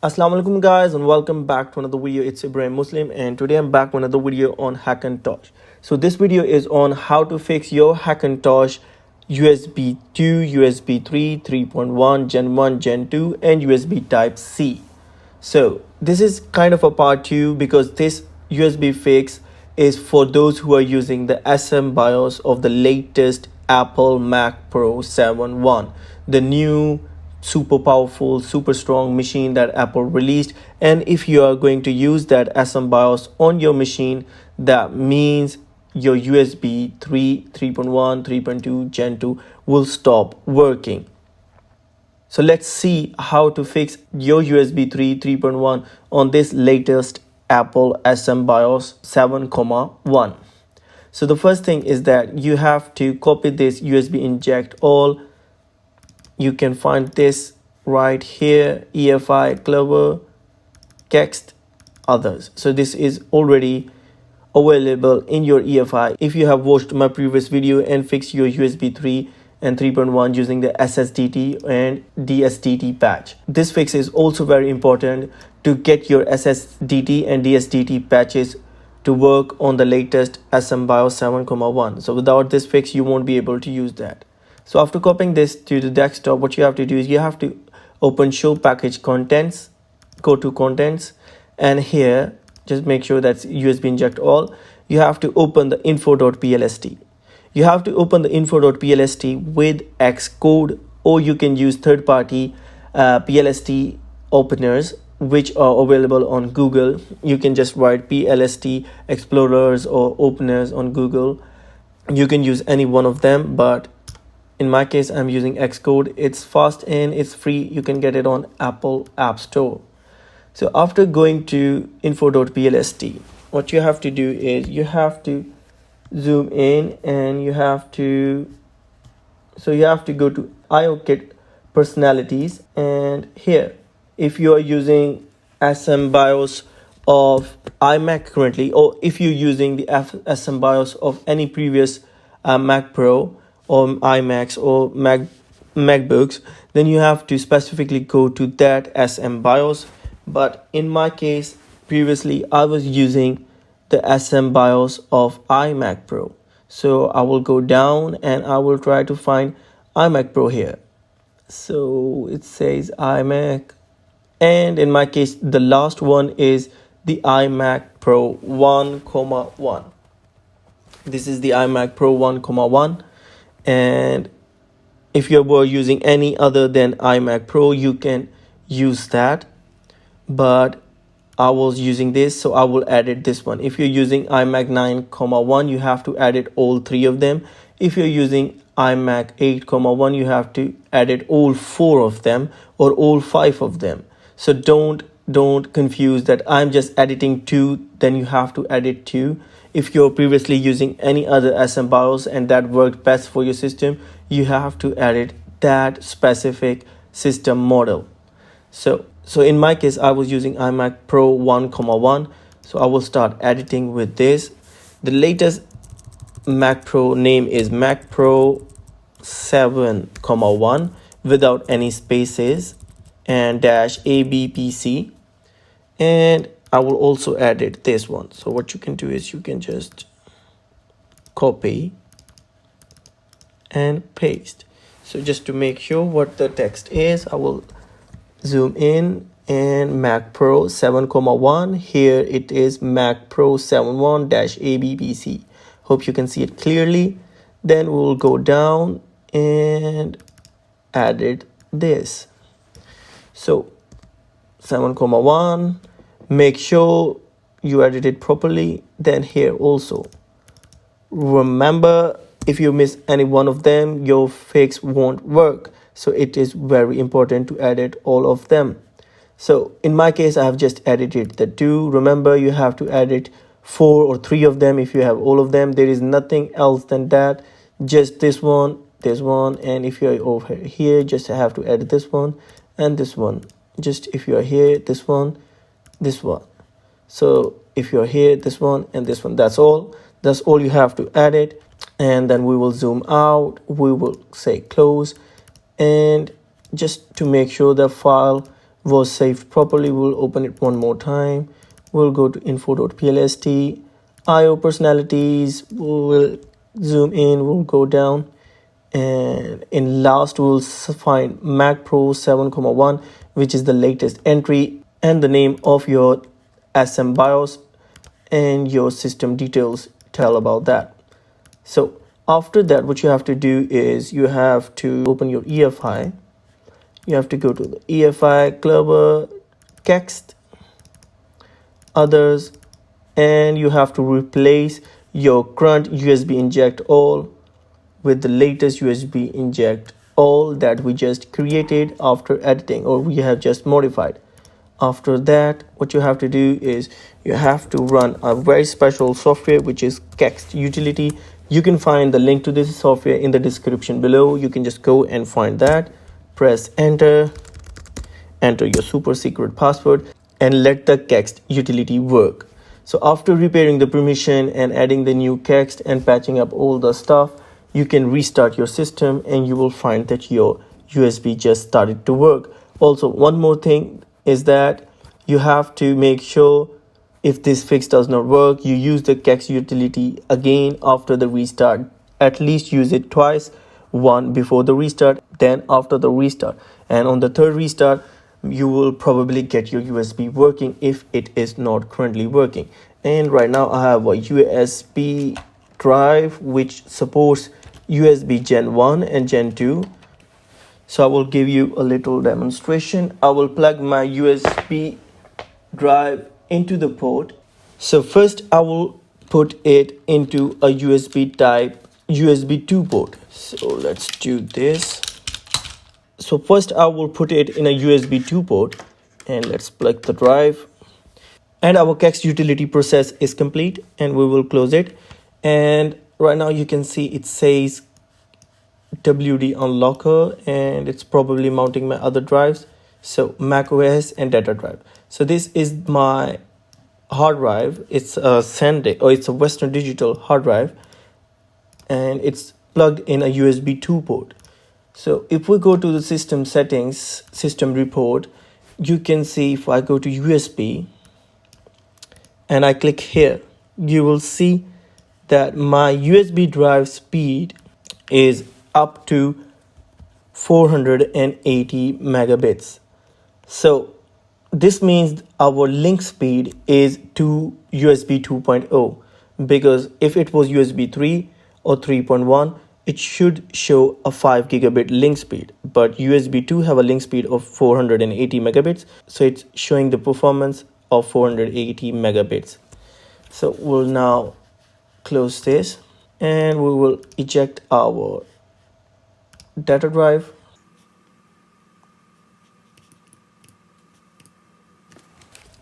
Assalamu alaikum guys, and welcome back to another video. It's Ibrahim Muslim, and today I'm back with another video on Hackintosh. So this video is on how to fix your Hackintosh USB 2, USB 3, 3.1, Gen 1, Gen 2 and USB Type C. So this is kind of a part 2 because this USB fix is for those who are using the SMBIOS of the latest Apple Mac Pro 7 1, the new super powerful, super strong machine that Apple released. And if you are going to use that SMBIOS on your machine, that means your USB 3, 3.1, 3.2, Gen 2 will stop working. So let's see how to fix your USB 3, 3.1 on this latest Apple SMBIOS 7,1. So the first thing is that you have to copy this USBinjectAll. You can find this right here, EFI, Clover, Kext, others. So this is already available in your EFI. If you have watched my previous video and fixed your USB 3 and 3.1 using the SSDT and DSDT patch. This fix is also very important to get your SSDT and DSDT patches to work on the latest SMBIOS 7,1. So without this fix, you won't be able to use that. So after copying this to the desktop, what you have to do is you have to open show package contents, go to contents, and here just make sure that's USBinjectAll. You have to open the info.plist. You have to open the info.plist with Xcode, or you can use third-party PLST openers which are available on Google. You can just write PLST explorers or openers on Google. You can use any one of them, but in my case, I'm using Xcode. It's fast and it's free. You can get it on Apple App Store. So after going to info.plist, what you have to do is you have to zoom in and you have to go to IOKit personalities, and here, if you are using SMBIOS of iMac currently, or if you're using the SMBIOS of any previous Mac Pro or iMacs or MacBooks, then you have to specifically go to that SMBIOS. But in my case, previously I was using the SMBIOS of iMac Pro. So I will go down and I will try to find iMac Pro here. So it says iMac, and in my case the last one is the iMac Pro 1,1. This is the iMac Pro 1,1. And if you were using any other than iMac Pro, you can use that. But I was using this, so I will edit this one. If you're using iMac 9,1, you have to edit all three of them. If you're using iMac 8,1, you have to edit all four of them or all five of them. So don't confuse that I'm just editing two, then you have to edit two. If you're previously using any other SMBIOS and that worked best for your system, you have to edit that specific system model. So in my case, I was using iMac Pro 1,1. So I will start editing with this. The latest Mac Pro name is Mac Pro 7,1 without any spaces and -ABPC. And I will also edit this one. So what you can do is you can just copy and paste. So just to make sure what the text is, I will zoom in and Mac Pro 7,1. Here it is Mac Pro 7.1 -ABPC. Hope you can see it clearly. Then we'll go down and edit this. So 7,1. Make sure you edit it properly. Then here also, remember, if you miss any one of them, your fix won't work. So it is very important to edit all of them. So in my case, I have just edited the two. Remember, you have to edit 4 or 3 of them if you have all of them. There is nothing else than that. Just this one, and if you're over here, just have to edit this one and this one. Just if you are here, this one. So if you're here, this one and this one, that's all you have to edit. And then we will zoom out, we will say close, and just to make sure the file was saved properly. We'll open it one more time. We'll go to info.plist, IO personalities, we'll zoom in, we'll go down, and in last we'll find MacPro7, which is the latest entry, and the name of your SMBIOS and your system details tell about that. So after that, what you have to do is you have to open your EFI. You have to go to the EFI Clubber, Kext, others, and you have to replace your current USBinjectAll with the latest USBinjectAll that we just created after editing, or we have just modified. After that, what you have to do is you have to run a very special software, which is Kext utility. You can find the link to this software in the description below. You can just go and find that, press enter your super secret password, and let the Kext utility work. So after repairing the permission and adding the new Kext and patching up all the stuff, you can restart your system and you will find that your USB just started to work. Also, one more thing is that you have to make sure if this fix does not work, you use the Kext utility again after the restart. At least use it twice, one before the restart, then after the restart. And on the third restart, you will probably get your USB working if it is not currently working. And right now I have a USB drive which supports USB Gen 1 and Gen 2. So I will give you a little demonstration. I will plug my USB drive into the port. So first I will put it into a USB type USB 2 port. So let's do this. So first I will put it in a USB 2 port, and let's plug the drive. And our Kext utility process is complete, and we will close it. And right now you can see it says WD unlocker, and it's probably mounting my other drives. So Mac OS and data drive. So this is my hard drive. It's a it's a Western Digital hard drive, and it's plugged in a USB 2 port. So if we go to the system settings, system report, you can see if I go to USB and I click here, you will see that my USB drive speed is up to 480 megabits. So this means our link speed is to USB 2.0, because if it was USB 3 or 3.1, it should show a 5 gigabit link speed, but USB 2 have a link speed of 480 megabits, so it's showing the performance of 480 megabits. So we'll now close this and we will eject our data drive.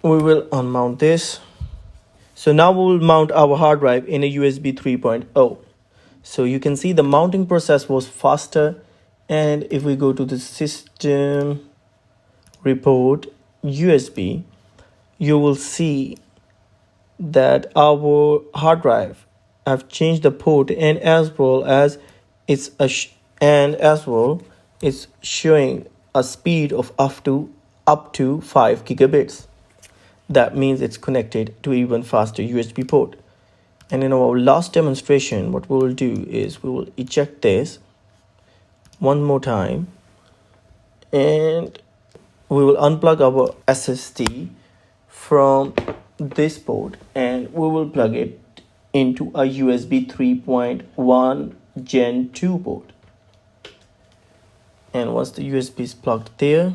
We will unmount this. So now we will mount our hard drive in a USB 3.0. So you can see the mounting process was faster. And if we go to the system report USB, you will see that our hard drive have changed the port, and as well as it's showing a speed of up to 5 gigabits. That means it's connected to even faster USB port. And in our last demonstration, what we will do is we will eject this one more time, and we will unplug our SSD from this port, and we will plug it into a USB 3.1 Gen 2 port. And once the USB is plugged there,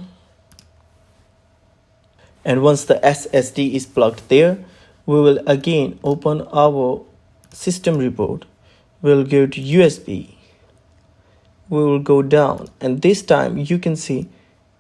and once the SSD is plugged there, we will again open our system report. We'll go to USB. We will go down, and this time you can see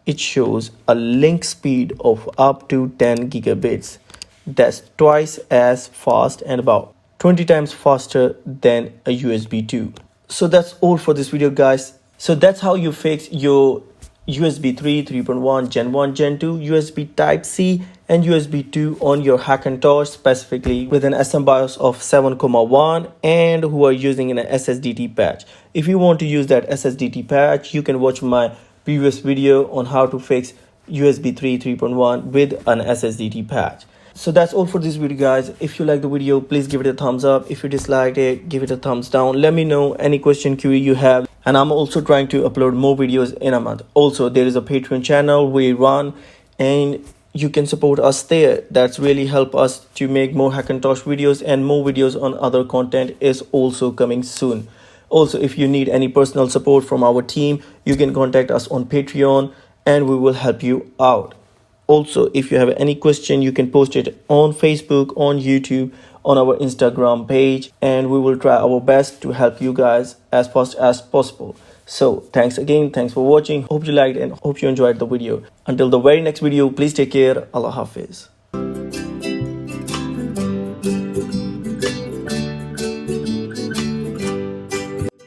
it shows a link speed of up to 10 gigabits. That's twice as fast and about 20 times faster than a USB 2. So that's all for this video, guys. So that's how you fix your USB 3, 3.1, Gen 1, Gen 2, USB Type-C and USB 2 on your Hackintosh, specifically with an SMBIOS of 7,1 and who are using an SSDT patch. If you want to use that SSDT patch, you can watch my previous video on how to fix USB 3 3.1 with an SSDT patch. So that's all for this video, guys. If you like the video, please give it a thumbs up. If you disliked it, give it a thumbs down. Let me know any question, query you have. And I'm also trying to upload more videos in a month. Also, there is a Patreon channel we run, and you can support us there. That's really help us to make more Hackintosh videos, and more videos on other content is also coming soon. Also, if you need any personal support from our team, you can contact us on Patreon and we will help you out. Also, if you have any question, you can post it on Facebook, on YouTube, on our Instagram page, and we will try our best to help you guys as fast as possible. So thanks again. Thanks for watching. Hope you liked and hope you enjoyed the video. Until the very next video, please take care. Allah Hafiz.